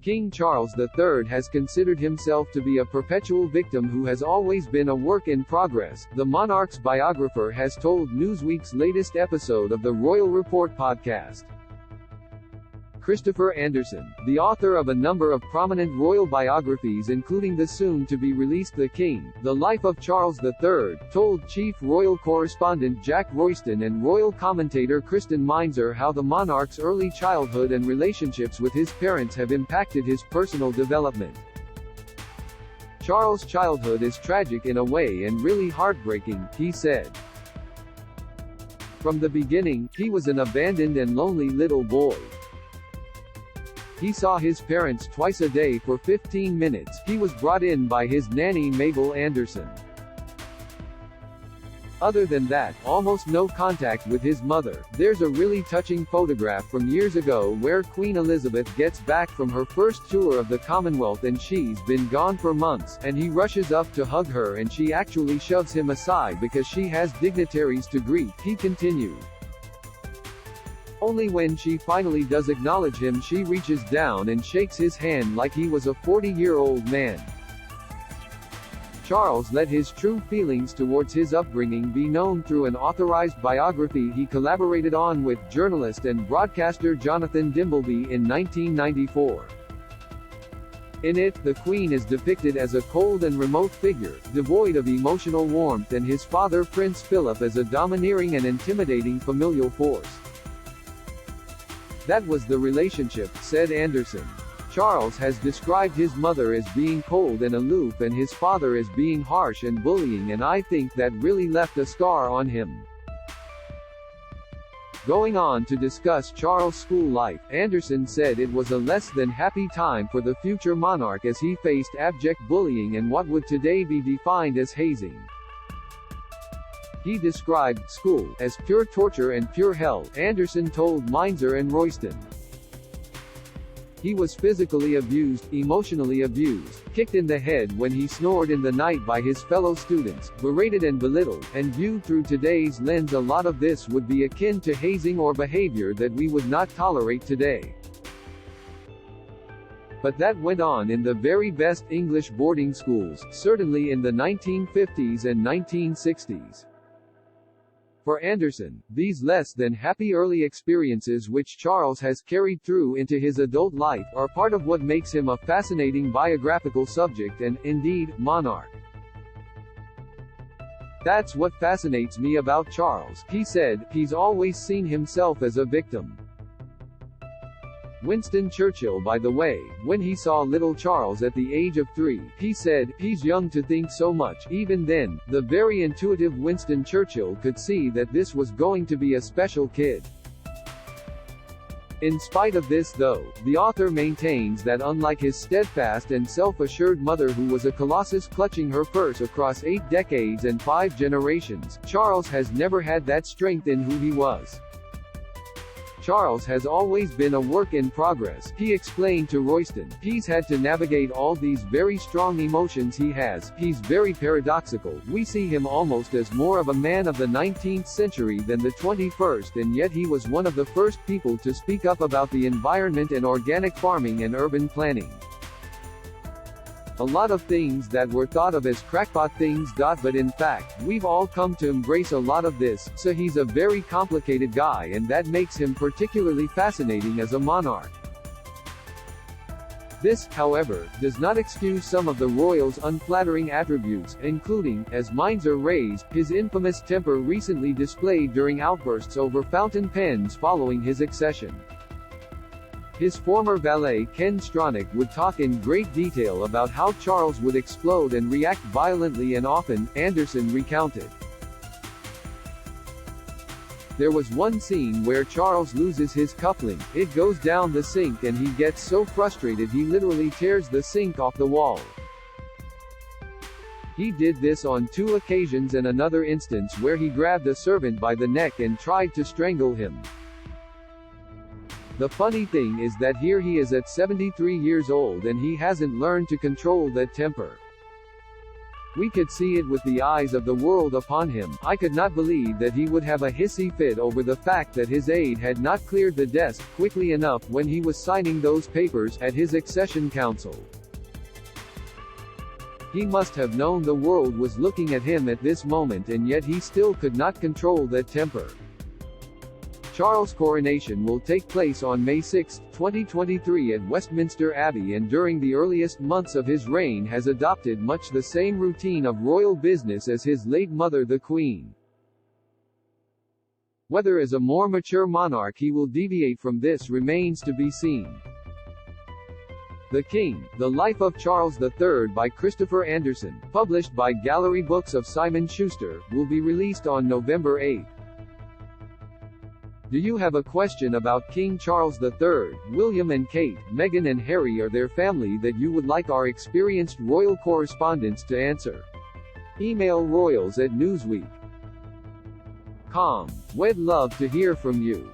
King Charles III has considered himself to be a perpetual victim who has always been a work in progress, the monarch's biographer has told Newsweek's latest episode of the Royal Report podcast. Christopher Andersen, the author of a number of prominent royal biographies including the soon-to-be-released The King, The Life of Charles III, told chief royal correspondent Jack Royston and royal commentator Kristen Meinzer how the monarch's early childhood and relationships with his parents have impacted his personal development. Charles' childhood is tragic in a way and really heartbreaking, he said. From the beginning, he was an abandoned and lonely little boy. He saw his parents twice a day for 15 minutes. He was brought in by his nanny Mabel Andersen. Other than that, almost no contact with his mother. There's a really touching photograph from years ago where Queen Elizabeth gets back from her first tour of the Commonwealth and she's been gone for months, and he rushes up to hug her and she actually shoves him aside because she has dignitaries to greet, he continued. Only when she finally does acknowledge him she reaches down and shakes his hand like he was a 40-year-old man. Charles let his true feelings towards his upbringing be known through an authorized biography he collaborated on with journalist and broadcaster Jonathan Dimbleby in 1994. In it, the Queen is depicted as a cold and remote figure, devoid of emotional warmth, and his father Prince Philip as a domineering and intimidating familial force. That was the relationship, said Andersen. Charles has described his mother as being cold and aloof and his father as being harsh and bullying, and I think that really left a scar on him. Going on to discuss Charles' school life, Andersen said it was a less than happy time for the future monarch as he faced abject bullying and what would today be defined as hazing. He described school as pure torture and pure hell, Andersen told Meinzer and Royston. He was physically abused, emotionally abused, kicked in the head when he snored in the night by his fellow students, berated and belittled, and viewed through today's lens a lot of this would be akin to hazing or behavior that we would not tolerate today. But that went on in the very best English boarding schools, certainly in the 1950s and 1960s. For Andersen, these less than happy early experiences which Charles has carried through into his adult life, are part of what makes him a fascinating biographical subject and, indeed, monarch. That's what fascinates me about Charles, he said. He's always seen himself as a victim. Winston Churchill, by the way, when he saw little Charles at the age of 3, he said, "He's young to think so much." Even then, the very intuitive Winston Churchill could see that this was going to be a special kid. In spite of this though, the author maintains that unlike his steadfast and self-assured mother who was a colossus clutching her purse across 8 decades and 5 generations, Charles has never had that strength in who he was. Charles has always been a work in progress, he explained to Royston. He's had to navigate all these very strong emotions he has. He's very paradoxical. We see him almost as more of a man of the 19th century than the 21st, and yet he was one of the first people to speak up about the environment and organic farming and urban planning. A lot of things that were thought of as crackpot things. But in fact, we've all come to embrace a lot of this, so he's a very complicated guy and that makes him particularly fascinating as a monarch. This, however, does not excuse some of the royal's unflattering attributes, including, as Meinzer raised, his infamous temper recently displayed during outbursts over fountain pens following his accession. His former valet Ken Stronach would talk in great detail about how Charles would explode and react violently and often, Andersen recounted. There was one scene where Charles loses his coupling, it goes down the sink and he gets so frustrated he literally tears the sink off the wall. He did this on 2 occasions and another instance where he grabbed a servant by the neck and tried to strangle him. The funny thing is that here he is at 73 years old and he hasn't learned to control that temper. We could see it with the eyes of the world upon him. I could not believe that he would have a hissy fit over the fact that his aide had not cleared the desk quickly enough when he was signing those papers at his accession council. He must have known the world was looking at him at this moment, and yet he still could not control that temper. Charles' coronation will take place on May 6, 2023 at Westminster Abbey, and during the earliest months of his reign has adopted much the same routine of royal business as his late mother the Queen. Whether as a more mature monarch he will deviate from this remains to be seen. The King, The Life of Charles III by Christopher Andersen, published by Gallery Books of Simon Schuster, will be released on November 8. Do you have a question about King Charles III, William and Kate, Meghan and Harry or their family that you would like our experienced royal correspondents to answer? Email royals@newsweek.com. We'd love to hear from you.